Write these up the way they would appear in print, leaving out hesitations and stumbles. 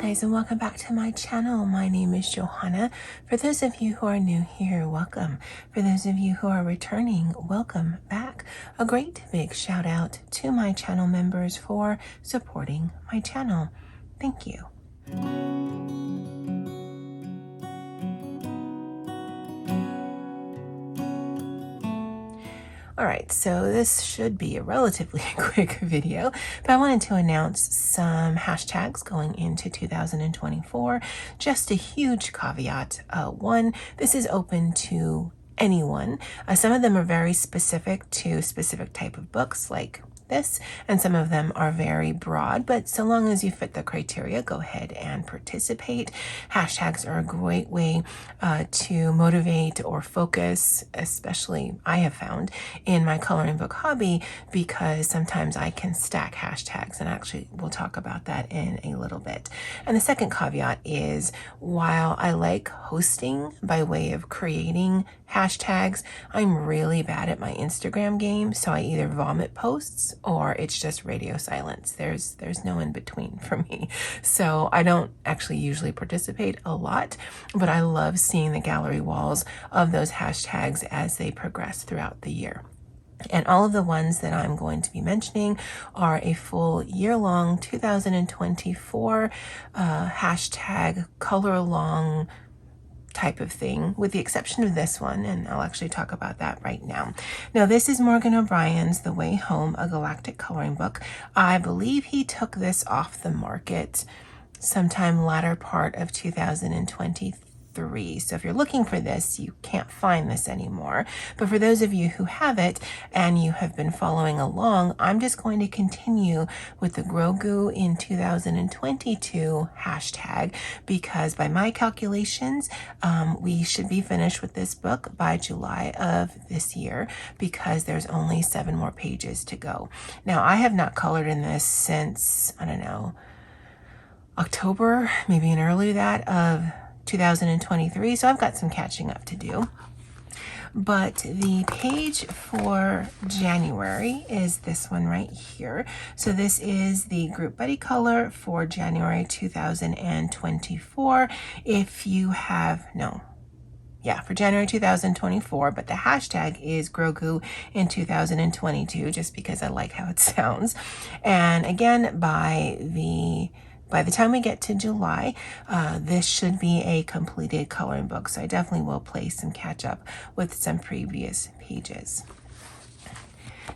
guys, and welcome back to my channel. My name is Johanna. For those of you who are new here, welcome. For those of you who are returning, welcome back. A great big shout out to my channel members for supporting my channel. Thank you. All right, so this should be a relatively quick video, but I wanted to announce some hashtags going into 2024. Just a huge caveat. One, this is open to anyone. Some of them are very specific to specific type of books like this, and some of them are very broad, but so long as you fit the criteria, go ahead and participate. Hashtags are a great way to motivate or focus, especially I have found in my coloring book hobby, because sometimes I can stack hashtags, and actually we'll talk about that in a little bit. And the second caveat is, while I like hosting by way of creating hashtags, I'm really bad at my Instagram game, so I either vomit posts or it's just radio silence. There's no in between for me. So I don't actually usually participate a lot, but I love seeing the gallery walls of those hashtags as they progress throughout the year. And all of the ones that I'm going to be mentioning are a full year-long 2024 hashtag color-along type of thing, with the exception of this one, and I'll actually talk about that right now. Now, this is Morgan O'Brien's The Way Home, a Galactic Coloring Book. I believe he took this off the market sometime latter part of 2023. So if you're looking for this, you can't find this anymore. But for those of you who have it and you have been following along, I'm just going to continue with the Grogu in 2022 hashtag, because by my calculations, we should be finished with this book by July of this year, because there's only 7 more pages to go. Now, I have not colored in this since, I don't know, October, maybe an early that of 2023, so I've got some catching up to do. But the page for January is this one right here. So this is the group buddy color for January 2024. If you have, for January 2024, but the hashtag is Grogu in 2022, just because I like how it sounds. And again, by the time we get to July, this should be a completed coloring book. So I definitely will play some catch up with some previous pages.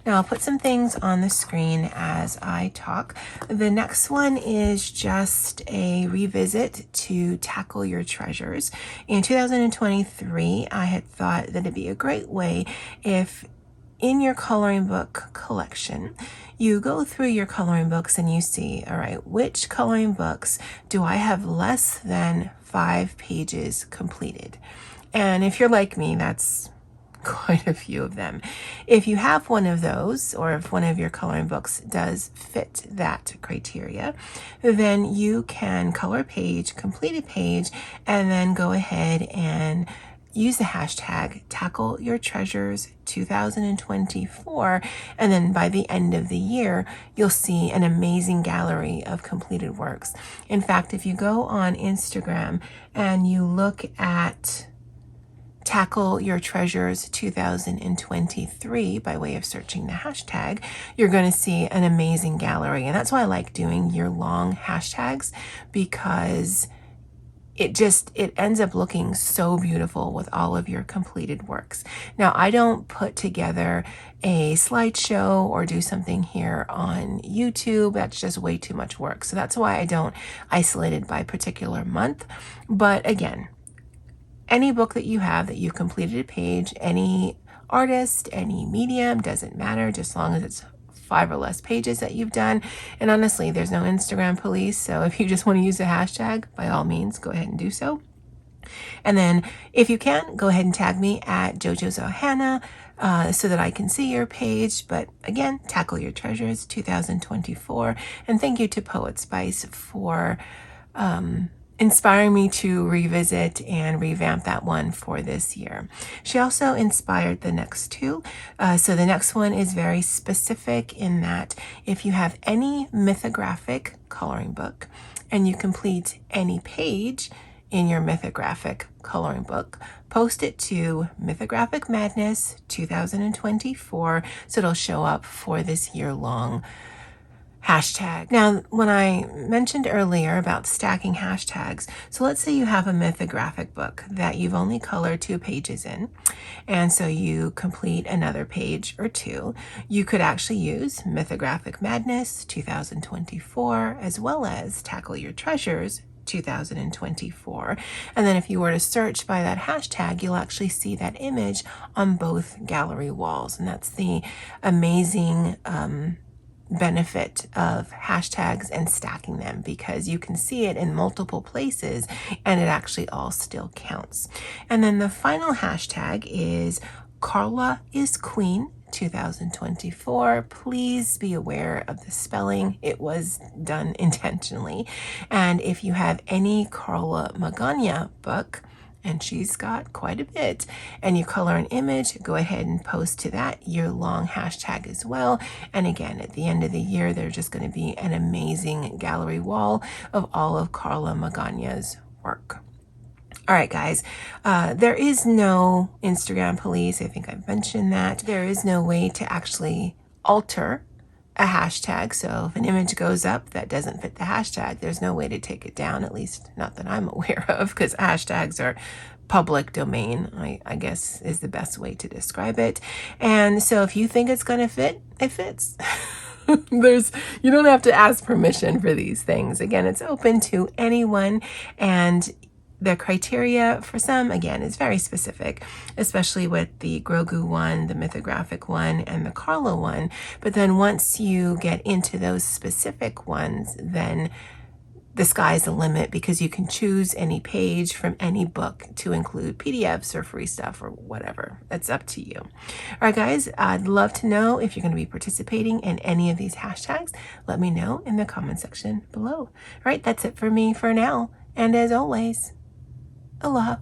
Now I'll put some things on the screen as I talk. The next one is just a revisit to Tackle Your Treasures. In 2023, I had thought that it'd be a great way if in your coloring book collection, you go through your coloring books and you see, all right, which coloring books do I have less than 5 pages completed? And if you're like me, that's quite a few of them. If you have one of those, or if one of your coloring books does fit that criteria, then you can color a page, complete a page, and then go ahead and use the hashtag Tackle Your Treasures 2024, and then by the end of the year, you'll see an amazing gallery of completed works. In fact, if you go on Instagram and you look at Tackle Your Treasures 2023 by way of searching the hashtag, you're going to see an amazing gallery. And that's why I like doing year-long hashtags, because it ends up looking so beautiful with all of your completed works. Now, I don't put together a slideshow or do something here on YouTube. That's just way too much work. So that's why I don't isolate it by particular month. But again, any book that you have that you've completed a page, any artist, any medium, doesn't matter, just as long as it's 5 or less pages that you've done. And honestly, there's no Instagram police, so if you just want to use a hashtag, by all means, go ahead and do so. And then if you can, go ahead and tag me at Jojo's Ohana so that I can see your page. But again, Tackle Your Treasures 2024. And thank you to Poet Spice for inspiring me to revisit and revamp that one for this year. She also inspired the next two. So the next one is very specific in that if you have any mythographic coloring book and you complete any page in your mythographic coloring book, post it to Mythographic Madness 2024 so it'll show up for this year-long hashtag. Now, when I mentioned earlier about stacking hashtags, so let's say you have a mythographic book that you've only colored 2 pages in, and so you complete another page or 2, you could actually use Mythographic Madness 2024 as well as Tackle Your Treasures 2024. And then if you were to search by that hashtag, you'll actually see that image on both gallery walls. And that's the amazing benefit of hashtags and stacking them, because you can see it in multiple places and it actually all still counts. And then the final hashtag is Carla is Queen 2024. Please be aware of the spelling. It was done intentionally. And if you have any Carla Magana book, and she's got quite a bit, and you color an image, go ahead and post to that year-long hashtag as well. And again, at the end of the year, there's just going to be an amazing gallery wall of all of Carla Magana's work. All right, guys, there is no Instagram police. I think I've mentioned that. There is no way to actually alter a hashtag. So if an image goes up that doesn't fit the hashtag, there's no way to take it down, at least not that I'm aware of, because hashtags are public domain, I guess is the best way to describe it. And so if you think it's going to fit, it fits. You don't have to ask permission for these things. Again, it's open to anyone, and the criteria for some, again, is very specific, especially with the Grogu one, the mythographic one, and the Carla one. But then once you get into those specific ones, then the sky's the limit, because you can choose any page from any book to include PDFs or free stuff or whatever. It's up to you. All right, guys, I'd love to know if you're going to be participating in any of these hashtags. Let me know in the comment section below. All right, that's it for me for now. And as always, aloha.